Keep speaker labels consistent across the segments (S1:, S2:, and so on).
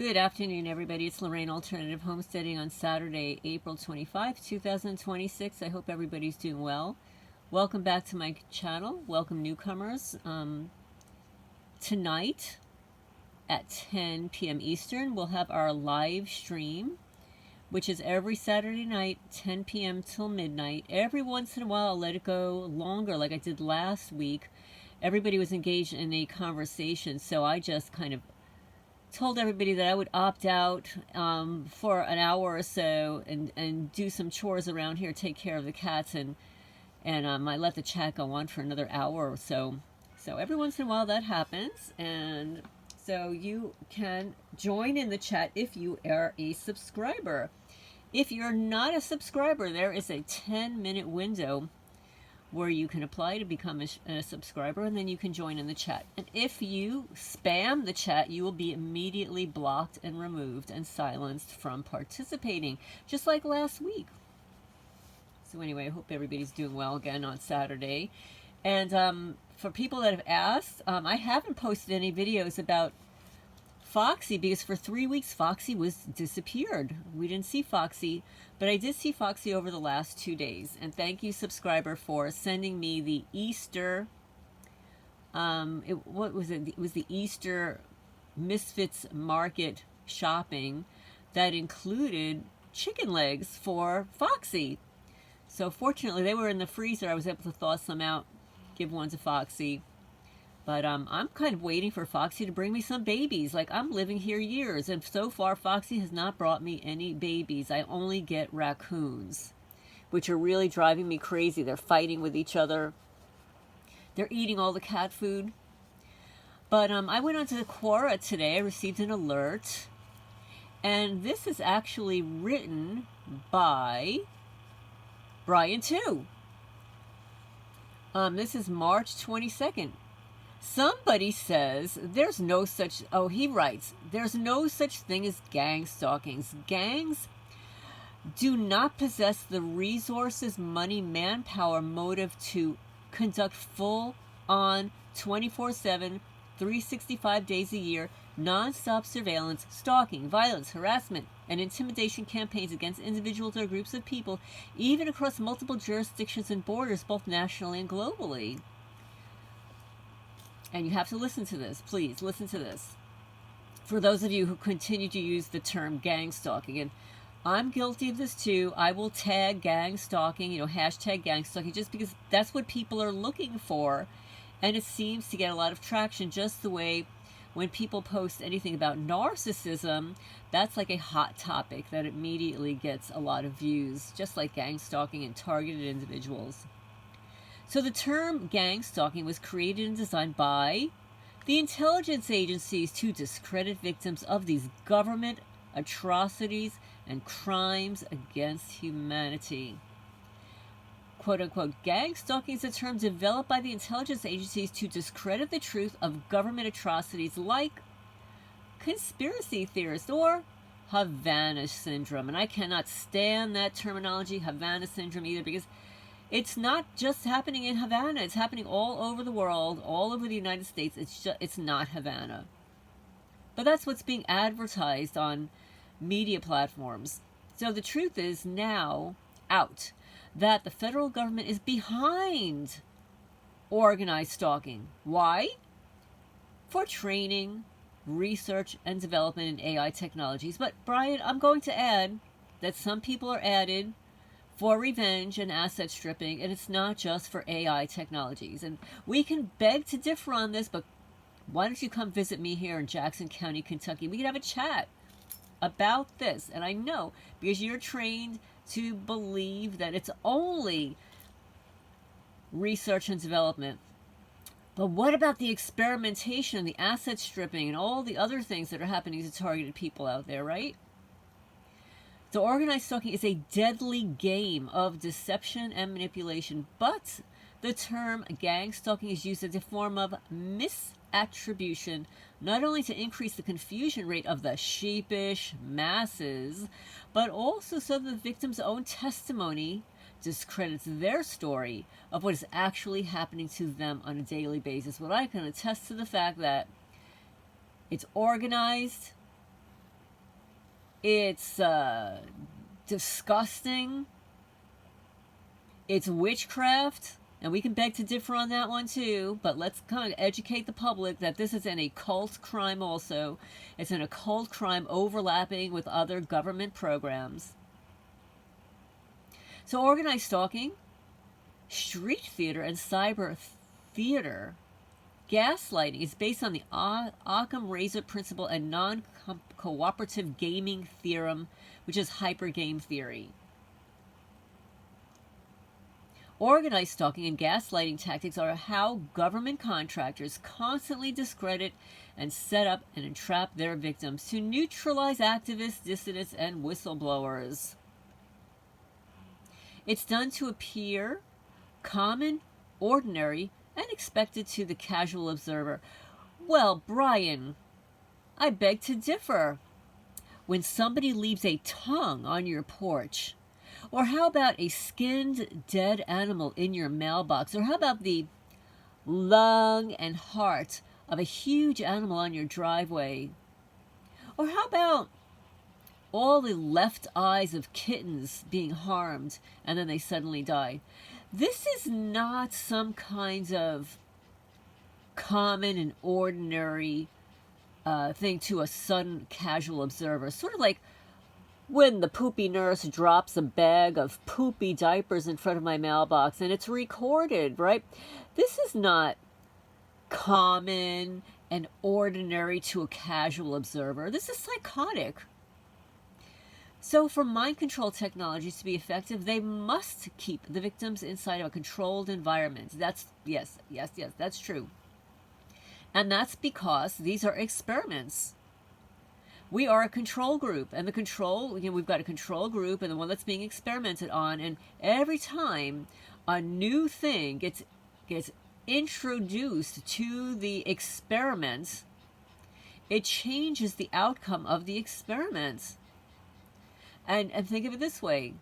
S1: Good afternoon, everybody. It's Lorraine, Alternative Homesteading, on Saturday, April 25, 2026. I hope everybody's doing well. Welcome back to my channel. Welcome, newcomers. Tonight at 10 p.m. Eastern, we'll have our live stream, which is every Saturday night, 10 p.m. till midnight. Every once in a while, I'll let it go longer, like I did last week. Everybody was engaged in a conversation, so I just kind of told everybody that I would opt out for an hour or so and do some chores around here, take care of the cats, and I let the chat go on for another hour or so. So every once in a while that happens, and so you can join in the chat if you are a subscriber. If you're not a subscriber, there is a 10-minute window where you can apply to become a subscriber, and then you can join in the chat. And if you spam the chat, you will be immediately blocked and removed and silenced from participating, just like last week. So anyway, I hope everybody's doing well again on Saturday. And for people that have asked, I haven't posted any videos about Foxy because for 3 weeks Foxy was disappeared. We didn't see Foxy, but I did see Foxy over the last 2 days. And thank you, subscriber, for sending me the Easter, what was it? It was the Easter Misfits Market shopping that included chicken legs for Foxy. So fortunately, they were in the freezer. I was able to thaw some out, give one to Foxy. But I'm kind of waiting for Foxy to bring me some babies. Like, I'm living here years, and so far Foxy has not brought me any babies. I only get raccoons, which are really driving me crazy. They're fighting with each other. They're eating all the cat food. But I went onto the Quora today. I received an alert. And this is actually written by Bryan Tew. This is March 22nd. Somebody says there's no such, he writes, there's no such thing as gang stalkings. Gangs do not possess the resources, money, manpower, motive to conduct full-on 24/7, 365 days a year, non-stop surveillance, stalking, violence, harassment, and intimidation campaigns against individuals or groups of people, even across multiple jurisdictions and borders, both nationally and globally. And you have to listen to this. Please listen to this. For those of you who continue to use the term gang stalking, and I'm guilty of this too. I will tag gang stalking, hashtag gang stalking, just because that's what people are looking for. And it seems to get a lot of traction, just the way when people post anything about narcissism, that's like a hot topic that immediately gets a lot of views, just like gang stalking and targeted individuals. So the term gang stalking was created and designed by the intelligence agencies to discredit victims of these government atrocities and crimes against humanity. Quote unquote, gang stalking is a term developed by the intelligence agencies to discredit the truth of government atrocities like conspiracy theorists or Havana Syndrome. And I cannot stand that terminology, Havana Syndrome, either, because it's not just happening in Havana. It's happening all over the world, all over the United States. It's not Havana. But that's what's being advertised on media platforms. So the truth is now out that the federal government is behind organized stalking. Why? For training, research, and development in AI technologies. But Brian, I'm going to add that some people are added for revenge and asset stripping, and it's not just for AI technologies. And we can beg to differ on this, but why don't you come visit me here in Jackson County, Kentucky? We can have a chat about this. And I know, because you're trained to believe that it's only research and development. But what about the experimentation, the asset stripping, and all the other things that are happening to targeted people out there, right? So organized stalking is a deadly game of deception and manipulation, but the term gang stalking is used as a form of misattribution, not only to increase the confusion rate of the sheepish masses, but also so that the victim's own testimony discredits their story of what is actually happening to them on a daily basis. Well, I can attest to the fact that it's organized, It's disgusting. It's witchcraft. And we can beg to differ on that one too, but let's kind of educate the public that this is an occult crime also. It's an occult crime overlapping with other government programs. So organized stalking, street theater, and cyber theater. Gaslighting is based on the Occam razor principle and non-cooperative gaming theorem, which is hypergame theory. Organized stalking and gaslighting tactics are how government contractors constantly discredit and set up and entrap their victims to neutralize activists, dissidents, and whistleblowers. It's done to appear common, ordinary, and expected to the casual observer. Well, Bryan, I beg to differ. When somebody leaves a tongue on your porch, or how about a skinned dead animal in your mailbox? Or how about the lung and heart of a huge animal on your driveway? Or how about all the left eyes of kittens being harmed and then they suddenly die? This is not some kind of common and ordinary thing to a sudden casual observer. Sort of like when the poopy nurse drops a bag of poopy diapers in front of my mailbox and it's recorded, right? This is not common and ordinary to a casual observer. This is psychotic. So for mind control technologies to be effective, they must keep the victims inside of a controlled environment. That's, yes, that's true. And that's because these are experiments. We are a control group, and the control, we've got a control group and the one that's being experimented on, and every time a new thing gets introduced to the experiment, it changes the outcome of the experiment. And think of it this way.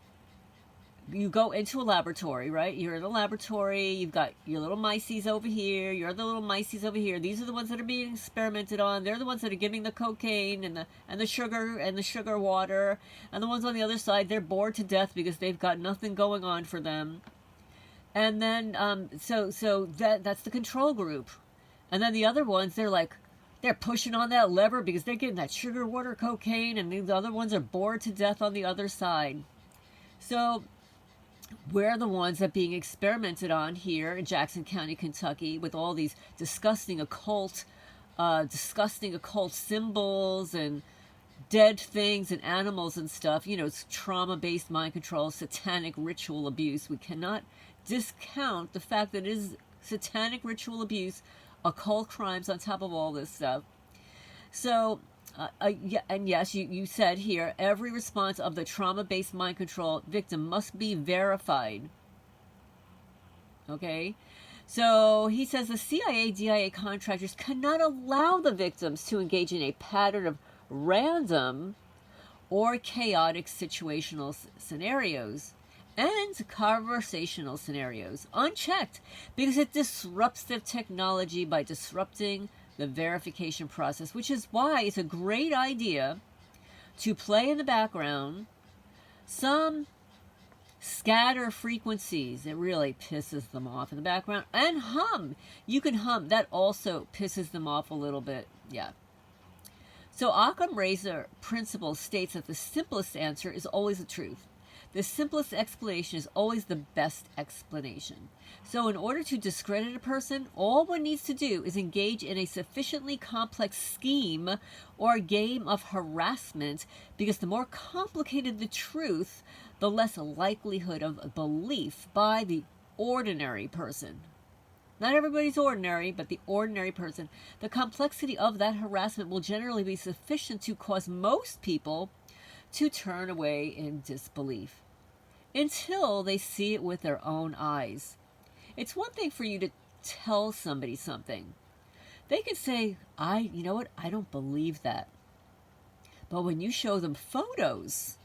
S1: You go into a laboratory, right? You're in a laboratory, you've got your little mices over here, you're the little mices over here. These are the ones that are being experimented on. They're the ones that are giving the cocaine and the sugar water. And the ones on the other side, they're bored to death because they've got nothing going on for them. And then so that's the control group. And then the other ones, they're pushing on that lever because they're getting that sugar water, cocaine, and the other ones are bored to death on the other side. So we're the ones that are being experimented on here in Jackson County, Kentucky, with all these disgusting occult symbols and dead things and animals and stuff. It's trauma-based mind control, satanic ritual abuse. We cannot discount the fact that it is satanic ritual abuse, occult crimes on top of all this stuff. So and yes, you said here, every response of the trauma-based mind control victim must be verified. Okay? So he says the CIA, DIA contractors cannot allow the victims to engage in a pattern of random or chaotic situational scenarios and conversational scenarios unchecked because it disrupts the technology by disrupting the verification process, which is why it's a great idea to play in the background some scatter frequencies. It really pisses them off in the background. And hum. You can hum. That also pisses them off a little bit. Yeah. So Occam razor principle states that the simplest answer is always the truth. The simplest explanation is always the best explanation. So in order to discredit a person, all one needs to do is engage in a sufficiently complex scheme or game of harassment, because the more complicated the truth, the less likelihood of belief by the ordinary person. Not everybody's ordinary, but the ordinary person. The complexity of that harassment will generally be sufficient to cause most people to turn away in disbelief until they see it with their own eyes. It's one thing for you to tell somebody something. They can say, you know what, I don't believe that. But when you show them photos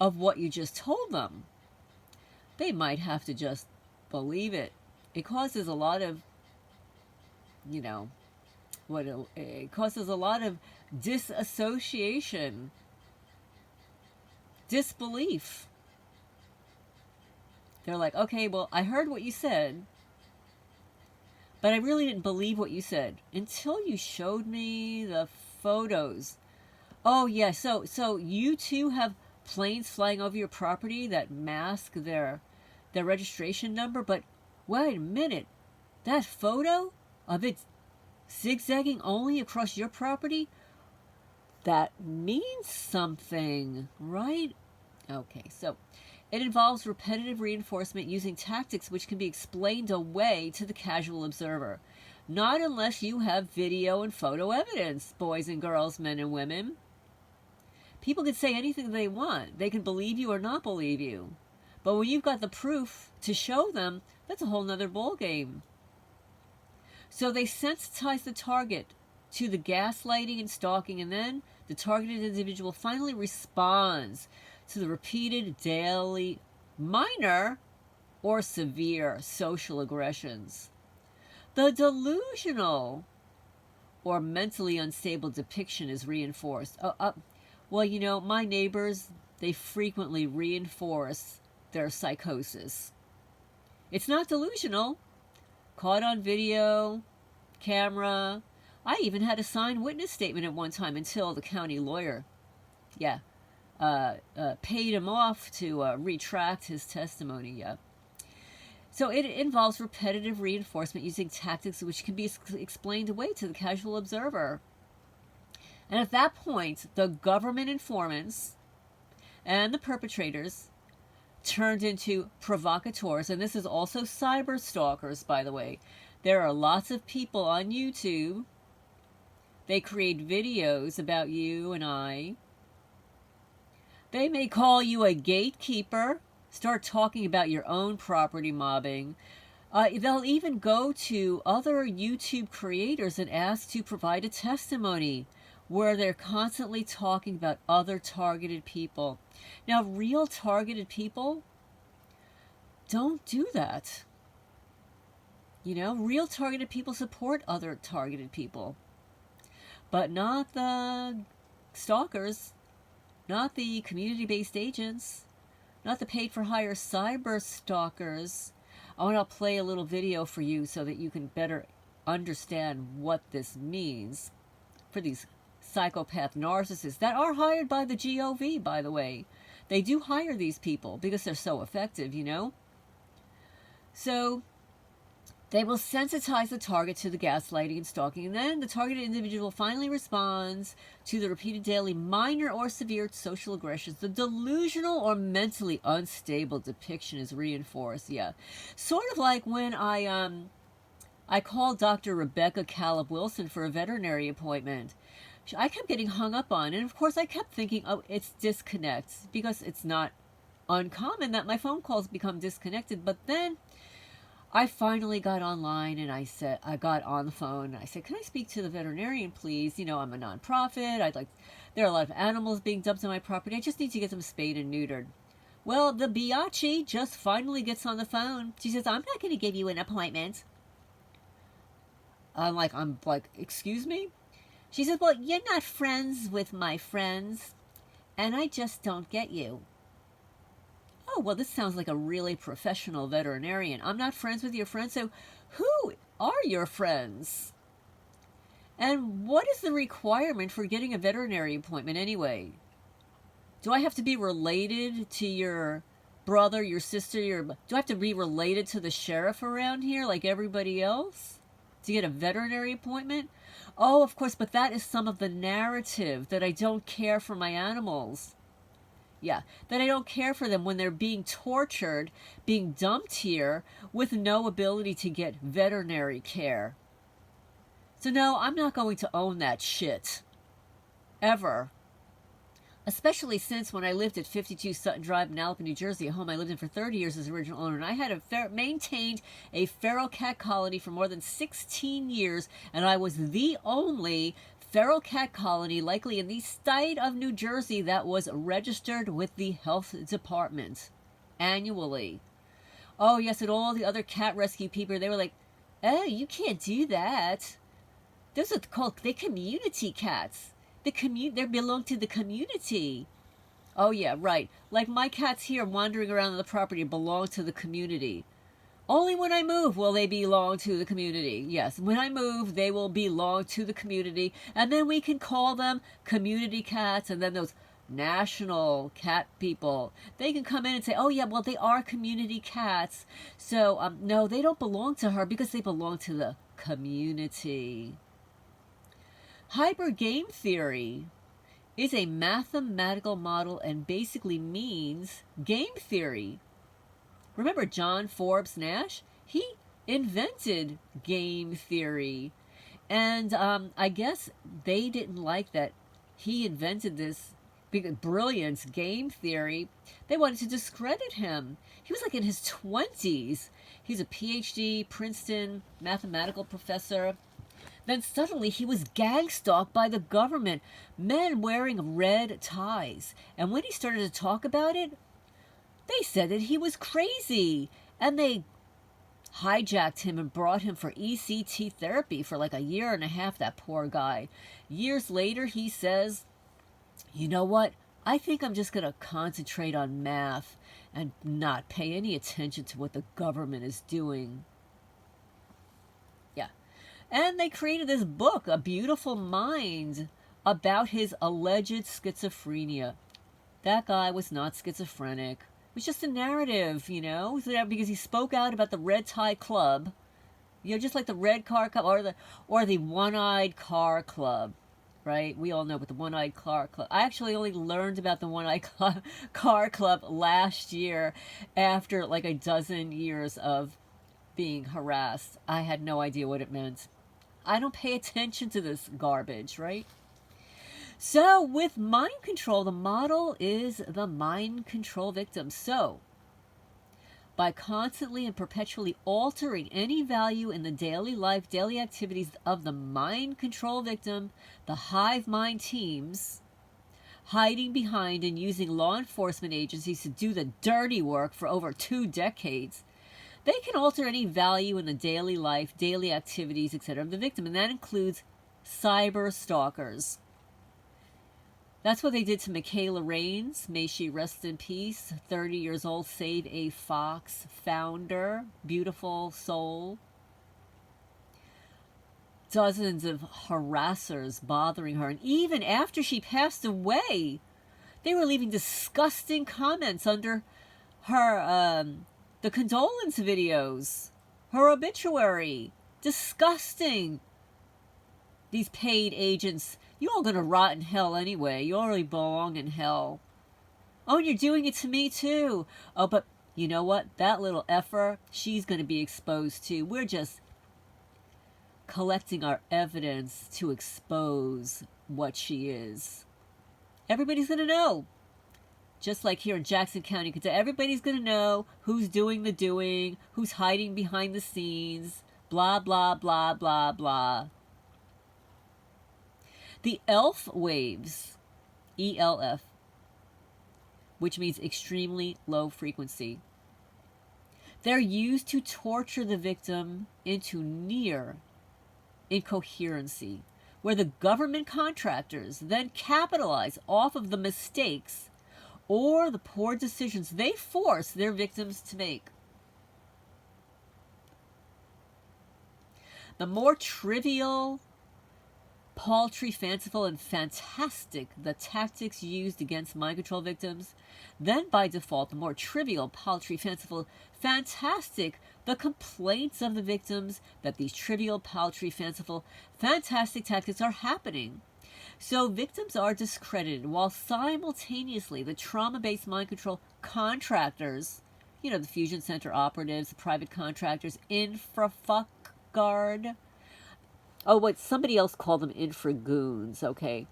S1: of what you just told them, they might have to just believe it. It causes a lot of, it causes a lot of disassociation disbelief. They're like, okay, well, I heard what you said, but I really didn't believe what you said until you showed me the photos. Oh, yeah, so you too have planes flying over your property that mask their registration number, but wait a minute, that photo of it zigzagging only across your property, that means something, right? Okay, so it involves repetitive reinforcement using tactics which can be explained away to the casual observer. Not unless you have video and photo evidence, boys and girls, men and women. People can say anything they want. They can believe you or not believe you. But when you've got the proof to show them, that's a whole nother ballgame. So they sensitize the target to the gaslighting and stalking, and then the targeted individual finally responds to the repeated daily minor or severe social aggressions. The delusional or mentally unstable depiction is reinforced. Well, you know, my neighbors, they frequently reinforce their psychosis. It's not delusional. Caught on video, camera. I even had a signed witness statement at one time until the county lawyer, paid him off to retract his testimony. So it involves repetitive reinforcement using tactics which can be explained away to the casual observer. And at that point, the government informants and the perpetrators turned into provocateurs. And this is also cyber stalkers, by the way. There are lots of people on YouTube. They create videos about you and I. They may call you a gatekeeper, start talking about your own property mobbing. They'll even go to other YouTube creators and ask to provide a testimony where they're constantly talking about other targeted people. Now, real targeted people don't do that. You know, real targeted people support other targeted people. But not the stalkers, not the community-based agents, not the paid-for-hire cyber stalkers. I want to play a little video for you so that you can better understand what this means for these psychopath narcissists that are hired by the GOV, by the way. They do hire these people because they're so effective, you know? So they will sensitize the target to the gaslighting and stalking, and then the targeted individual finally responds to the repeated daily minor or severe social aggressions. The delusional or mentally unstable depiction is reinforced. Yeah, sort of like when I called Dr. Rebecca Caleb-Wilson for a veterinary appointment. I kept getting hung up on, and of course I kept thinking, oh, it's disconnects, because it's not uncommon that my phone calls become disconnected. But then I finally got online and I got on the phone and I said, can I speak to the veterinarian, please? You know, I'm a nonprofit. There are a lot of animals being dumped on my property. I just need to get them spayed and neutered. Well, the biatch just finally gets on the phone. She says, I'm not going to give you an appointment. I'm like, excuse me? She said, well, you're not friends with my friends, and I just don't get you. Oh, well, this sounds like a really professional veterinarian. I'm not friends with your friends, so who are your friends? And what is the requirement for getting a veterinary appointment anyway? Do I have to be related to your brother, your sister, do I have to be related to the sheriff around here like everybody else to get a veterinary appointment? Oh, of course, but that is some of the narrative, that I don't care for my animals. Yeah, that I don't care for them when they're being tortured, being dumped here with no ability to get veterinary care. So no, I'm not going to own that shit. Ever. Especially since when I lived at 52 Sutton Drive in Alpena, New Jersey, a home I lived in for 30 years as original owner, and I had maintained a feral cat colony for more than 16 years, and I was the only feral cat colony, likely in the state of New Jersey, that was registered with the health department annually. Oh yes, and all the other cat rescue people, they were like, oh, you can't do that. Those are called, they're community cats. They belong to the community. Oh, yeah, right. Like my cats here wandering around the property belong to the community. Only when I move will they belong to the community. Yes, when I move, they will belong to the community. And then we can call them community cats. And then those national cat people, they can come in and say, oh, yeah, well, they are community cats. So, no, they don't belong to her because they belong to the community. Hypergame theory is a mathematical model and basically means game theory. Remember John Forbes Nash? He invented game theory. And I guess they didn't like that he invented this brilliant game theory. They wanted to discredit him. He was like in his 20s. He's a PhD, Princeton mathematical professor. Then suddenly he was gang-stalked by the government, men wearing red ties. And when he started to talk about it, they said that he was crazy. And they hijacked him and brought him for ECT therapy for like a year and a half, that poor guy. Years later, he says, you know what? I think I'm just going to concentrate on math and not pay any attention to what the government is doing. Yeah. And they created this book, A Beautiful Mind, about his alleged schizophrenia. That guy was not schizophrenic. It was just a narrative, you know, because he spoke out about the red tie club, you know, just like the red car club or the one-eyed car club, right? We all know about the one-eyed car club. I actually only learned about the one-eyed car club last year after like a dozen years of being harassed. I had no idea what it meant. I don't pay attention to this garbage, right? So with mind control, the model is the mind control victim. So by constantly and perpetually altering any value in the daily life, daily activities of the mind control victim, the hive mind teams, hiding behind and using law enforcement agencies to do the dirty work for over 2 decades, they can alter any value in the daily life, daily activities, etc. of the victim. And that includes cyber stalkers. That's what they did to Michaela Raines. May she rest in peace. 30 years old, Save a Fox founder. Beautiful soul. Dozens of harassers bothering her. And even after she passed away, they were leaving disgusting comments under her, the condolence videos. Her obituary. Disgusting. These paid agents, you're all going to rot in hell anyway. You already belong in hell. Oh, and you're doing it to me too. Oh, but you know what? That little effer, she's going to be exposed too. We're just collecting our evidence to expose what she is. Everybody's going to know. Just like here in Jackson County, everybody's going to know who's doing the doing, who's hiding behind the scenes, blah, blah, blah, blah, blah. The ELF waves, ELF, which means extremely low frequency, they're used to torture the victim into near incoherency, where the government contractors then capitalize off of the mistakes or the poor decisions they force their victims to make. The more trivial, paltry, fanciful, and fantastic the tactics used against mind control victims, then by default, the more trivial, paltry, fanciful, fantastic the complaints of the victims that these trivial, paltry, fanciful, fantastic tactics are happening. So victims are discredited while simultaneously the trauma-based mind control contractors, you know, the fusion center operatives, the private contractors, infra-fuck-guard. Oh, wait, somebody else called them infragoons, okay.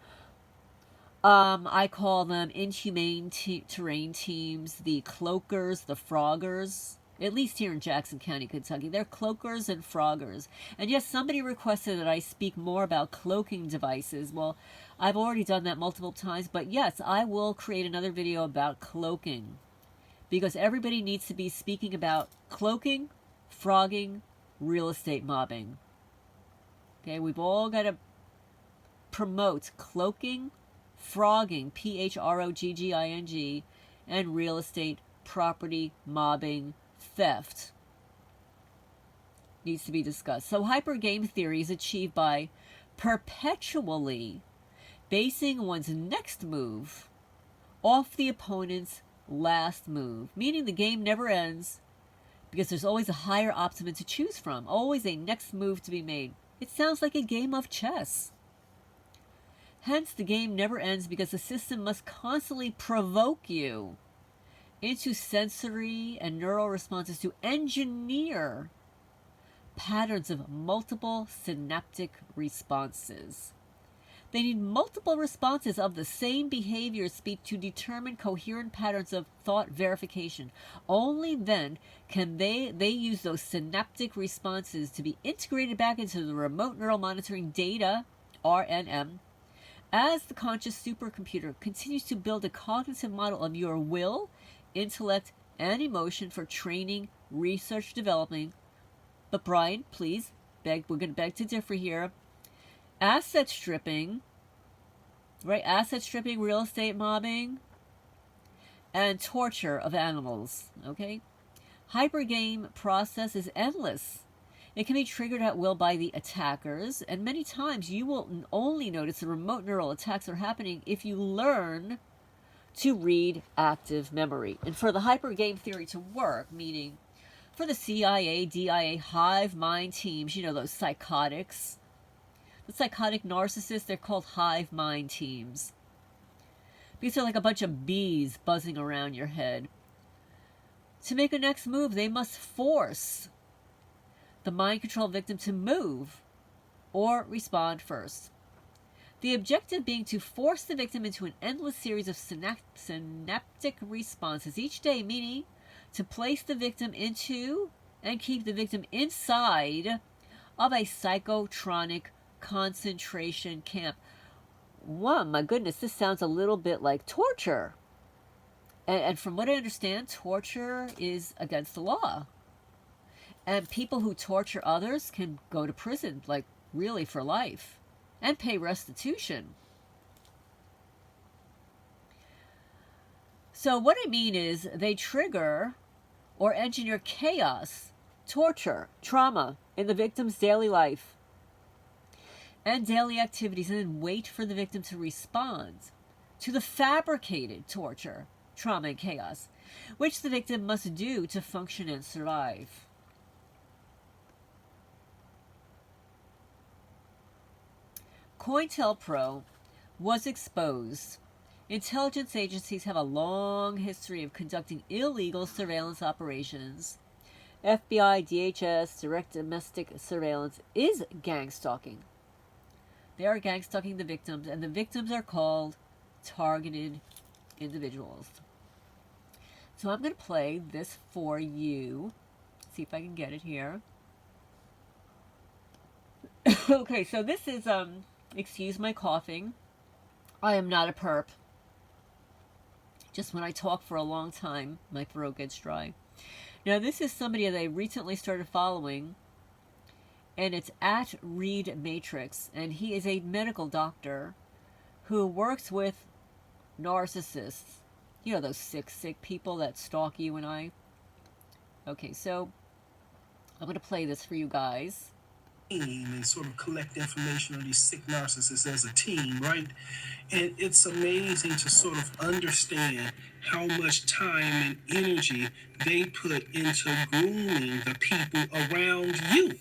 S1: I call them inhumane terrain teams, the cloakers, the froggers, at least here in Jackson County, Kentucky. They're cloakers and froggers. And yes, somebody requested that I speak more about cloaking devices. Well, I've already done that multiple times, but yes, I will create another video about cloaking, because everybody needs to be speaking about cloaking, frogging, real estate mobbing. Okay, we've all got to promote cloaking, frogging, Phrogging, and real estate, property, mobbing, theft. Needs to be discussed. So hypergame theory is achieved by perpetually basing one's next move off the opponent's last move, meaning the game never ends because there's always a higher optimum to choose from, always a next move to be made. It sounds like a game of chess. Hence, the game never ends because the system must constantly provoke you into sensory and neural responses to engineer patterns of multiple synaptic responses. They need multiple responses of the same behavior speech to determine coherent patterns of thought verification. Only then can they use those synaptic responses to be integrated back into the remote neural monitoring data, RNM, as the conscious supercomputer continues to build a cognitive model of your will, intellect, and emotion for training, research, developing. But Bryan, please, we're going to beg to differ here. Asset stripping, right? Asset stripping, real estate mobbing, and torture of animals, okay? Hypergame process is endless. It can be triggered at will by the attackers, and many times you will only notice the remote neural attacks are happening if you learn to read active memory. And for the hypergame theory to work, meaning for the CIA, DIA, hive mind teams, you know, those psychotics, the psychotic narcissists, they're called hive mind teams because they're like a bunch of bees buzzing around your head. To make a next move, they must force the mind control victim to move or respond first. The objective being to force the victim into an endless series of synaptic responses each day, meaning to place the victim into and keep the victim inside of a psychotronic concentration camp. Wow, my goodness, this sounds a little bit like torture. And from what I understand, torture is against the law. And people who torture others can go to prison, like really for life, and pay restitution. So what I mean is they trigger or engineer chaos, torture, trauma in the victim's daily life and daily activities, and then wait for the victim to respond to the fabricated torture, trauma, and chaos, which the victim must do to function and survive. COINTELPRO was exposed. Intelligence agencies have a long history of conducting illegal surveillance operations. FBI, DHS, direct domestic surveillance is gang-stalking. They are gang-stalking the victims, and the victims are called targeted individuals. So I'm going to play this for you. See if I can get it here. Okay, so this is, excuse my coughing. I am not a perp. Just when I talk for a long time, my throat gets dry. Now, this is somebody that I recently started following, and it's at ReedMatrix, and he is a medical doctor who works with narcissists. You know, those sick people that stalk you and I. Okay, so I'm going to play this for you guys.
S2: And sort of collect information on these sick narcissists as a team, right? And it's amazing to sort of understand how much time and energy they put into grooming the people around you.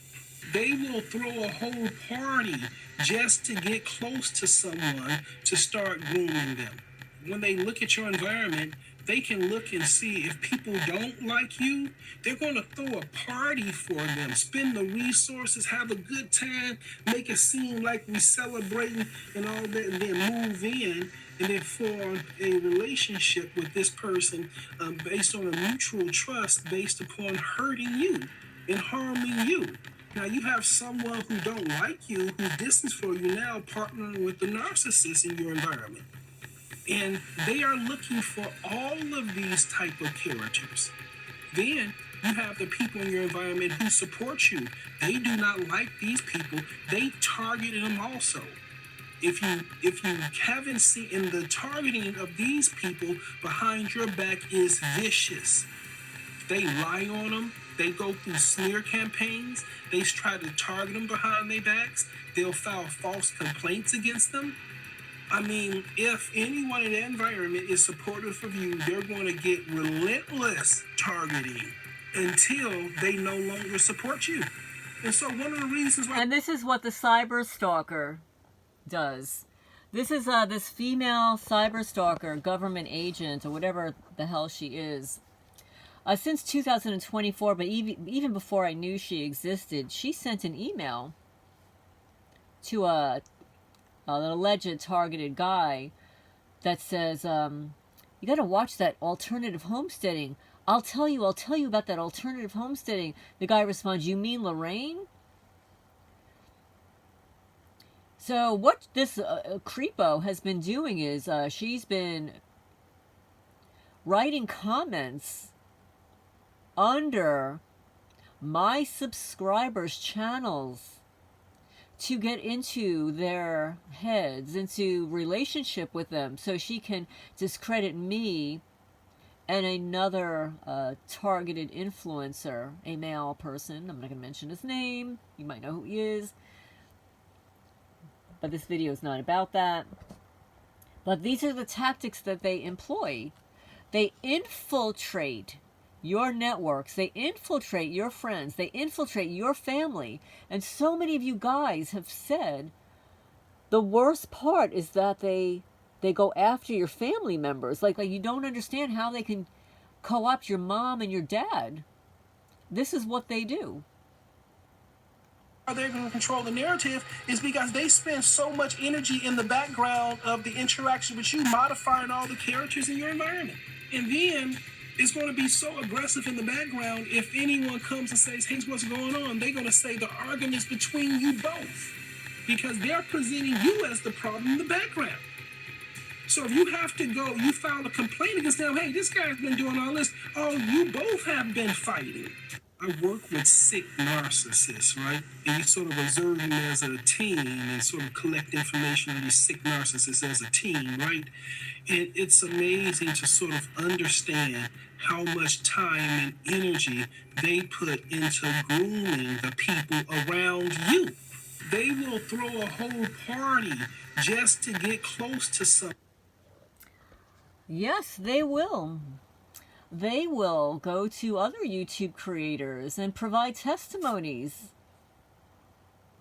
S2: They will throw a whole party just to get close to someone to start grooming them. When they look at your environment, they can look and see if people don't like you, they're going to throw a party for them, spend the resources, have a good time, make it seem like we celebrating and all that, and then move in and then form a relationship with this person based on a mutual trust based upon hurting you and harming you. Now you have someone who don't like you, who's distant for you now, partnering with the narcissist in your environment. And they are looking for all of these type of characters. Then you have the people in your environment who support you. They do not like these people. They target them also. If you haven't seen, and the targeting of these people behind your back is vicious. They lie on them. They go through smear campaigns. They try to target them behind their backs. They'll file false complaints against them. I mean, if anyone in that environment is supportive of you, they're going to get relentless targeting until they no longer support you. And so one of the reasons why...
S1: And this is what the cyber stalker does. This is this female cyber stalker, government agent, or whatever the hell she is. Since 2024, but even before I knew she existed, she sent an email to an alleged targeted guy that says, you got to watch that alternative homesteading. I'll tell you about that alternative homesteading. The guy responds, you mean Lorraine? So what this creepo has been doing is she's been writing comments under my subscribers' channels to get into their heads, into relationship with them, so she can discredit me and another targeted influencer, a male person. I'm not going to mention his name. You might know who he is. But this video is not about that. But these are the tactics that they employ. They infiltrate your networks. They infiltrate your friends. They infiltrate your family. And so many of you guys have said the worst part is that they go after your family members. Like you don't understand how they can co-opt your mom and your dad. This is what they do.
S2: They're going to control the narrative is because they spend so much energy in the background of the interaction with you, modifying all the characters in your environment. And then it's going to be so aggressive in the background. If anyone comes and says, hey, what's going on? They're going to say the argument's between you both, because they're presenting you as the problem in the background. So if you have to go, you file a complaint against them, hey, this guy's been doing all this. Oh, you both have been fighting. I work with sick narcissists, right? And you sort of observe them as a team and sort of collect information on these sick narcissists as a team, right? And it's amazing to sort of understand how much time and energy they put into grooming the people around you. They will throw a whole party just to get close to something.
S1: Yes, they will. They will go to other YouTube creators and provide testimonies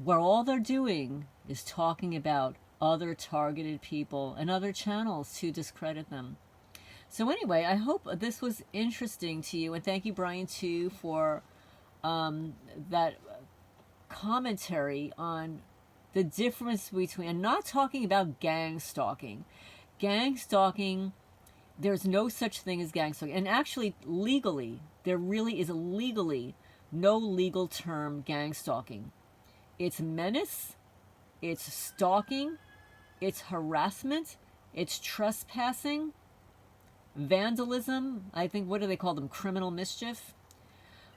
S1: where all they're doing is talking about other targeted people and other channels to discredit them. So anyway, I hope this was interesting to you, and thank you, Bryan Tew, for that commentary on the difference between, and not talking about gang stalking. Gang stalking, there's no such thing as gang stalking. And actually, legally, there really is legally no legal term gang stalking. It's menace, it's stalking, it's harassment, it's trespassing, vandalism. I think, what do they call them? Criminal mischief.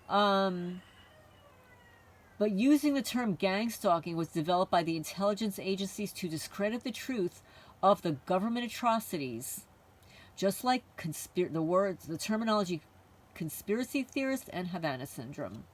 S1: But using the term gang stalking was developed by the intelligence agencies to discredit the truth of the government atrocities. Just like the terminology conspiracy theorist and Havana Syndrome.